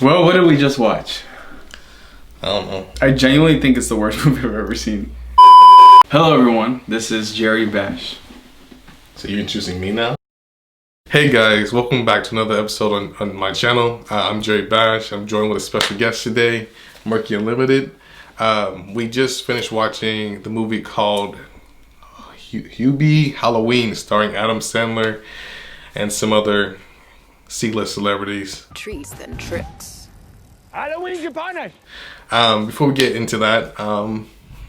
Well, what did we just watch? I don't know. I genuinely think it's the worst movie I've ever seen. Hello everyone, this is Jerry Bash. So you're introducing me now? Hey guys, welcome back to another episode on my channel. I'm Jerry Bash. I'm joined with a special guest today, Merky Unlimited. We just finished watching the movie called Hubie Halloween, starring Adam Sandler and some other C-list celebrities. Treats than tricks. Halloween's upon us. Before we get into that,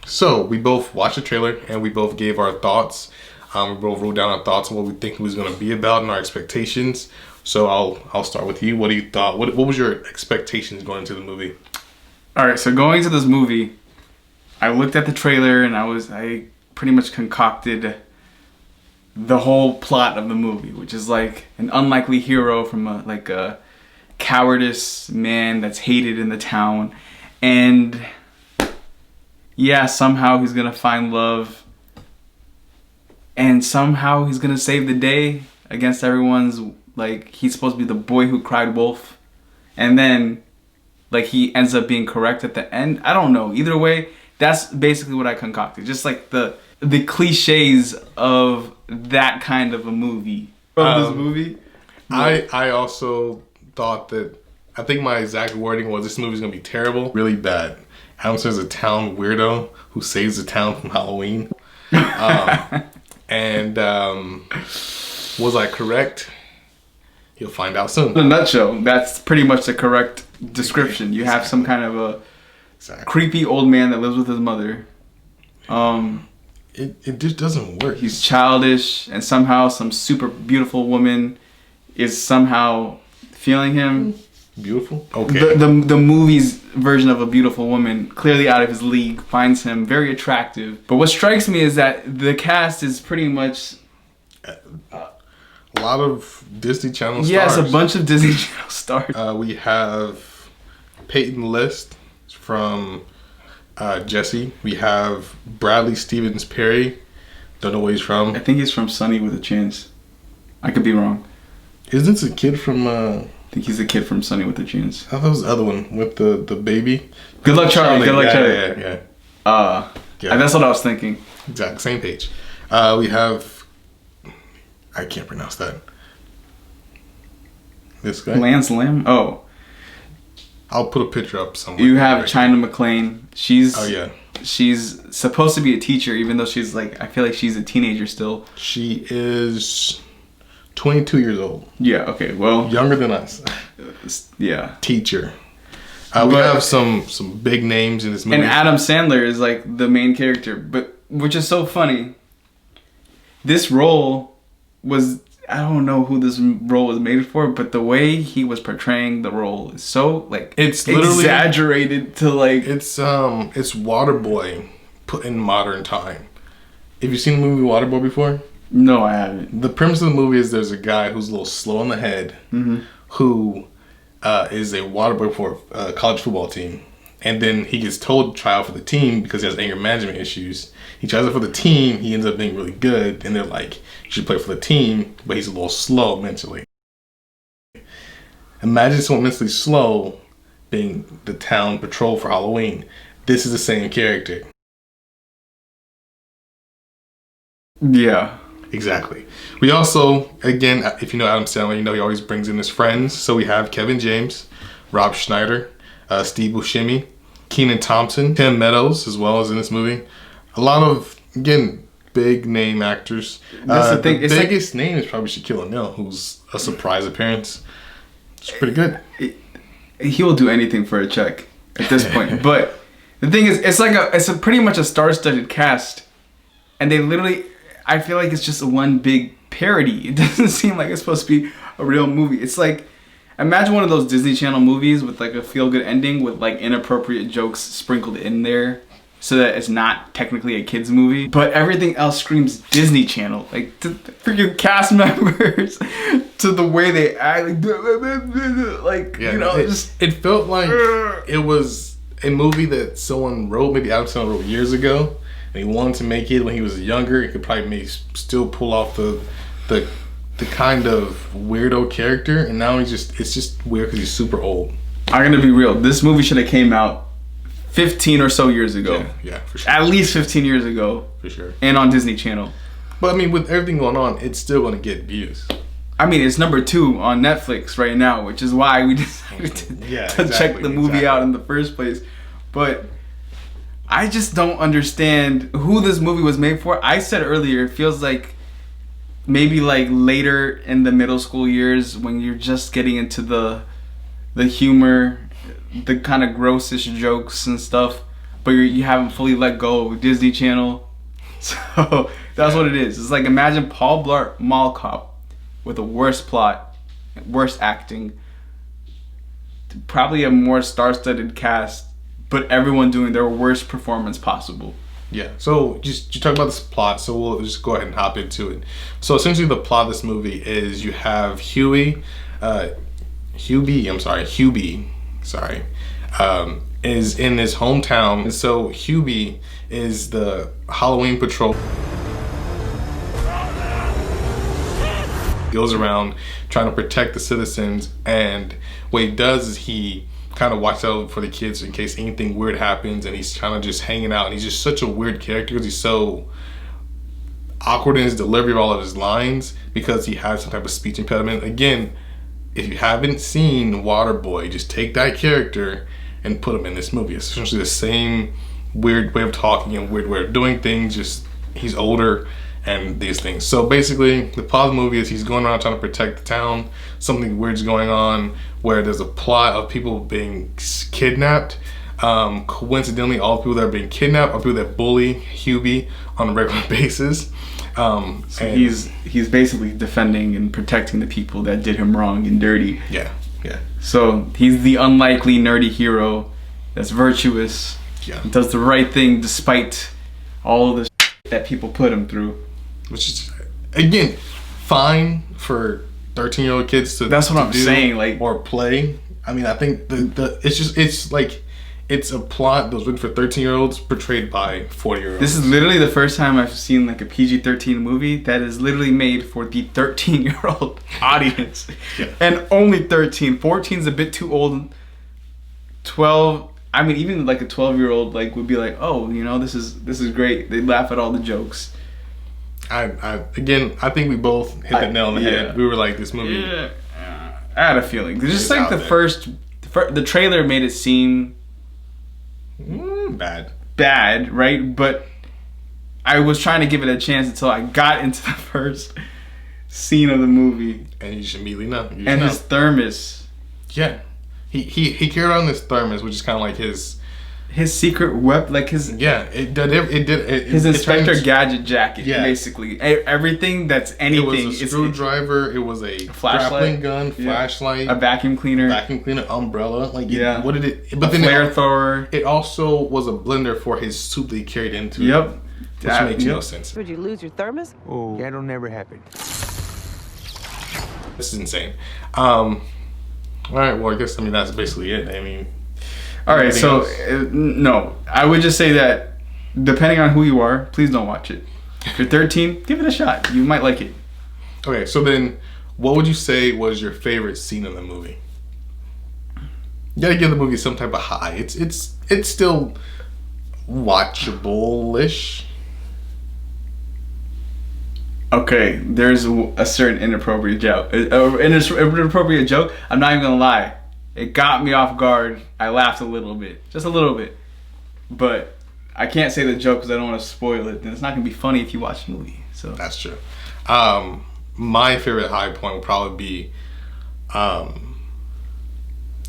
so we both watched the trailer and we both gave our thoughts. We both wrote down our thoughts on what we think it was going to be about and our expectations. So I'll start with you. What do you thought? What was your expectations going into the movie? All right, so going into this movie, I looked at the trailer and I pretty much concocted the whole plot of the movie, which is like an unlikely hero from a cowardice man that's hated in the town, and yeah, somehow he's gonna find love, and somehow he's gonna save the day against everyone's, like, he's supposed to be the boy who cried wolf, and then like he ends up being correct at the end. I don't know, either way, that's basically what I concocted, just like the cliches of that kind of a movie. From this movie? I also thought that, I think my exact wording was, this movie's gonna be terrible, really bad. Adam Sandler's a town weirdo who saves the town from Halloween. Was I correct? You'll find out soon. In a nutshell, that's pretty much the correct description. You have some kind of a creepy old man that lives with his mother. It just doesn't work. He's childish, and somehow some super beautiful woman is somehow feeling him. Beautiful? Okay. The movie's version of a beautiful woman, clearly out of his league, finds him very attractive. But what strikes me is that the cast is pretty much a lot of Disney Channel stars. Yes, a bunch of Disney Channel stars. We have Peyton List from Jesse. We have Bradley Stevens Perry. Don't know where he's from. I think he's from Sunny with a Chance. I could be wrong. Isn't this a kid from... I think he's a kid from Sunny with a Chance. I thought it was the other one with the baby. Good Luck Charlie. Good Luck Charlie. Yeah. That's what I was thinking. Exactly. Same page. We have... I can't pronounce that. This guy? Lance Lamb? Oh. I'll put a picture up somewhere. You have China McClain. She's supposed to be a teacher, even though she's like, I feel like she's a teenager still. She is 22 years old. Yeah, okay, well. Younger than us. Yeah. Teacher. We have some big names in this movie. And Adam Sandler is like the main character, but which is so funny. This role was, I don't know who this role was made for, but the way he was portraying the role is so, like, it's literally exaggerated to, like, it's Waterboy put in modern time. Have you seen the movie Waterboy before? No, I haven't. The premise of the movie is there's a guy who's a little slow on the head, who is a waterboy for a college football team. And then he gets told to try out for the team because he has anger management issues. He tries out for the team, he ends up being really good, and they're like, you should play for the team, but he's a little slow mentally. Imagine someone mentally slow being the town patrol for Halloween. This is the same character. Yeah. Exactly. We also, again, if you know Adam Sandler, you know he always brings in his friends. So we have Kevin James, Rob Schneider, Steve Buscemi, Kenan Thompson, Tim Meadows as well as in this movie. A lot of, again, big name actors. That's the thing. The biggest name is probably Shaquille O'Neal, who's a surprise appearance. It's pretty good. He will do anything for a check at this point. But the thing is, it's pretty much a star-studded cast, and they literally, I feel like it's just one big parody. It doesn't seem like it's supposed to be a real movie. It's like, imagine one of those Disney Channel movies with like a feel-good ending with like inappropriate jokes sprinkled in there so that it's not technically a kid's movie, but everything else screams Disney Channel. Like, to the freaking cast members, to the way they act, like yeah, you know, it felt like it was a movie that someone wrote, maybe Adam Sandler wrote years ago, and he wanted to make it when he was younger. He could probably still pull off the kind of weirdo character, and now it's just weird because he's super old. I'm gonna be real. This movie should have came out 15 or so years ago. Yeah, for sure. At least 15 years ago. For sure. And on Disney Channel. But I mean, with everything going on, it's still gonna get views. I mean, it's number 2 on Netflix right now, which is why we decided to check the movie out in the first place. But I just don't understand who this movie was made for. I said earlier, it feels like maybe like later in the middle school years when you're just getting into the humor, the kind of grossish jokes and stuff, but you haven't fully let go of Disney Channel. So that's what it is. It's like, imagine Paul Blart Mall Cop with a worse plot, worse acting, probably a more star-studded cast, but everyone doing their worst performance possible. Yeah, so just you talk about this plot, so we'll just go ahead and hop into it. So essentially the plot of this movie is you have Hubie, is in his hometown. And so Hubie is the Halloween patrol. Goes around trying to protect the citizens, and what he does is he kind of watch out for the kids in case anything weird happens, and he's kind of just hanging out, and he's just such a weird character because he's so awkward in his delivery of all of his lines because he has some type of speech impediment. Again, if you haven't seen Waterboy, just take that character and put him in this movie. It's essentially the same weird way of talking and weird way of doing things, just he's older and these things. So basically the plot of the movie is he's going around trying to protect the town. Something weird's going on where there's a plot of people being kidnapped. Coincidentally, all the people that are being kidnapped are people that bully Hubie on a regular basis. So he's basically defending and protecting the people that did him wrong and dirty. Yeah. So he's the unlikely nerdy hero that's virtuous. Yeah. Does the right thing despite all of the that people put him through. Which is, again, fine for 13-year-old kids to. That's what I'm saying. Like, or play. I mean, I think it's a plot that was written for 13-year-olds portrayed by 40-year-olds. This is literally the first time I've seen like a PG-13 movie that is literally made for the 13-year-old audience. Yeah. And only 13. 14 is a bit too old. 12, I mean, even like a 12-year-old like would be like, oh, you know, this is great. They laugh at all the jokes. Again, I think we both hit the nail on the head. We were like, this movie. Yeah. I had a feeling. Just like the trailer made it seem bad, right? But I was trying to give it a chance until I got into the first scene of the movie. And you should immediately know. His thermos. Yeah. He carried on this thermos, which is kind of like his secret weapon, like his his Inspector Gadget jacket, basically. Everything that's anything. It was a screwdriver. It was a grappling gun, flashlight, a vacuum cleaner, umbrella. Like, what did it? But then flare thrower. It also was a blender for his soup that he carried into. Yep. Which makes no sense. Would you lose your thermos? Oh, that'll never happen. This is insane. All right. Well, I guess that's basically it. I mean. All right, so no, I would just say that depending on who you are, please don't watch it. If you're 13, give it a shot. You might like it. Okay, so then what would you say was your favorite scene in the movie? You gotta give the movie some type of high. It's still watchable-ish. Okay, there's a certain inappropriate joke. Inappropriate joke. I'm not even gonna lie. It got me off guard. I laughed a little bit. Just a little bit. But I can't say the joke because I don't want to spoil it. Then it's not going to be funny if you watch the movie. So that's true. My favorite high point would probably be the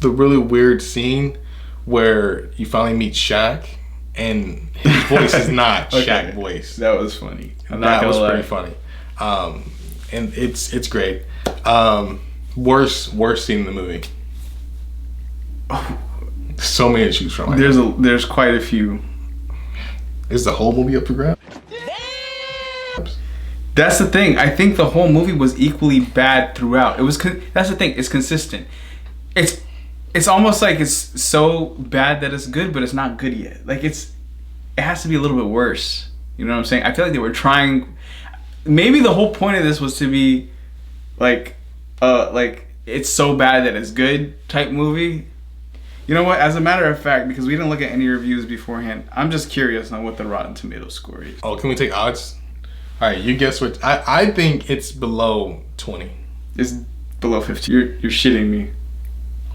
really weird scene where you finally meet Shaq and his voice is not Shaq voice. That was funny. That was pretty funny. And it's great. Worst scene in the movie. So many to choose from. There's quite a few. Is the whole movie up for grabs? That's the thing. I think the whole movie was equally bad throughout. That's the thing. It's consistent. It's almost like it's so bad that it's good, but it's not good yet. Like it has to be a little bit worse. You know what I'm saying? I feel like they were trying. Maybe the whole point of this was to be like it's so bad that it's good type movie. You know what? As a matter of fact, because we didn't look at any reviews beforehand, I'm just curious on what the Rotten Tomatoes score is. Oh, can we take odds? All right, you guess what? I think it's below 20. It's below 50. You're shitting me.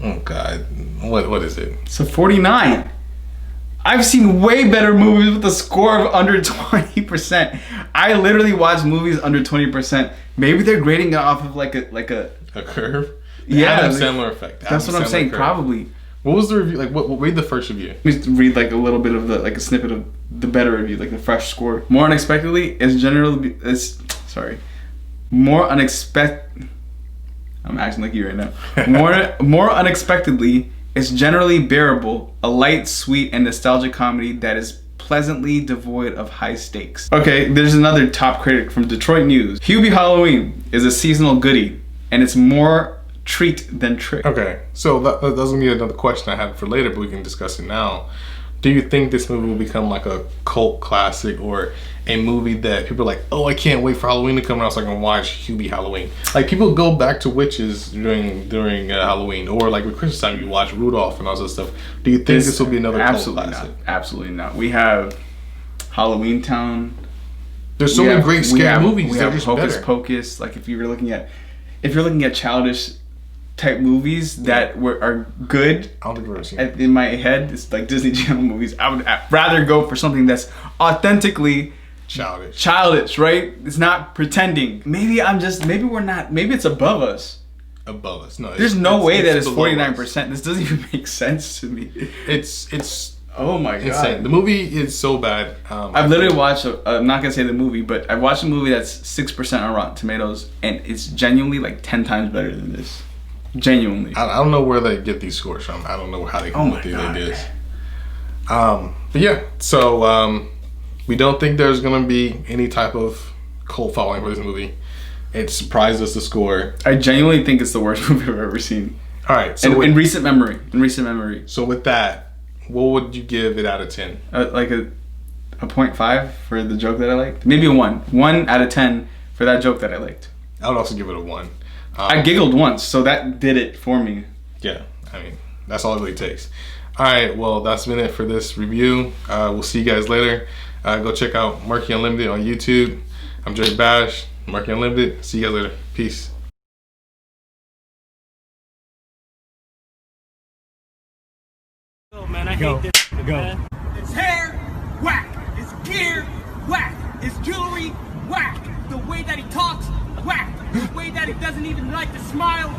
Oh God, what is it? It's a 49. I've seen way better movies with a score of under 20%. I literally watch movies under 20%. Maybe they're grading it off of like a curve. Yeah, Adam like, Sandler effect. That's what I'm saying. Curve. Probably. What was the review? Like, what? Read the first review. Let me read like a little bit of a snippet of the better review, like the fresh score. More unexpectedly, more unexpected. I'm acting like you right now. More unexpectedly, it's generally bearable, a light, sweet, and nostalgic comedy that is pleasantly devoid of high stakes. Okay, there's another top critic from Detroit News. Hubie Halloween is a seasonal goodie, and it's more treat than trick. Okay, so that's gonna be another question I had for later, but we can discuss it now. Do you think this movie will become like a cult classic or a movie that people are like, oh, I can't wait for Halloween to come out so I can watch Hubie Halloween? Like, people go back to witches during Halloween, or like with Christmas time you watch Rudolph and all that stuff. Do you think this will be another cult classic? Absolutely not. We have Halloween Town. There's so many great scary movies. We have Hocus Pocus. Like, if you're looking at childish type movies that are good, I don't think I've ever seen in my head, it's like Disney Channel movies. I would rather go for something that's authentically childish, right? It's not pretending. Maybe it's above us. Above us. No. There's no way that it's 49%. This doesn't even make sense to me. It's oh my god. Insane. The movie is so bad. I've literally watched, I'm not going to say the movie, but I've watched a movie that's 6% on Rotten Tomatoes, and it's genuinely like 10 times better than this. Genuinely. I don't know where they get these scores from. I don't know how they come up with these ideas. But yeah, so we don't think there's going to be any type of cult following for this movie. It surprised us, the score. I genuinely think it's the worst movie I've ever seen. All right. So in recent memory. So with that, what would you give it out of 10? Like a 0.5 for the joke that I liked. Maybe a 1. 1 out of 10 for that joke that I liked. I would also give it a 1. I giggled once, so that did it for me. Yeah, I mean, that's all it really takes. All right, well, that's been it for this review. We'll see you guys later. Go check out Merky Unlimited on YouTube. I'm Jerry Bash, Merky Unlimited. See you guys later. Peace. Oh man, I hate this, man. It's hair, whack. It's gear, whack. It's jewelry, whack. The way that he talks, whack. The way that he doesn't even like to smile,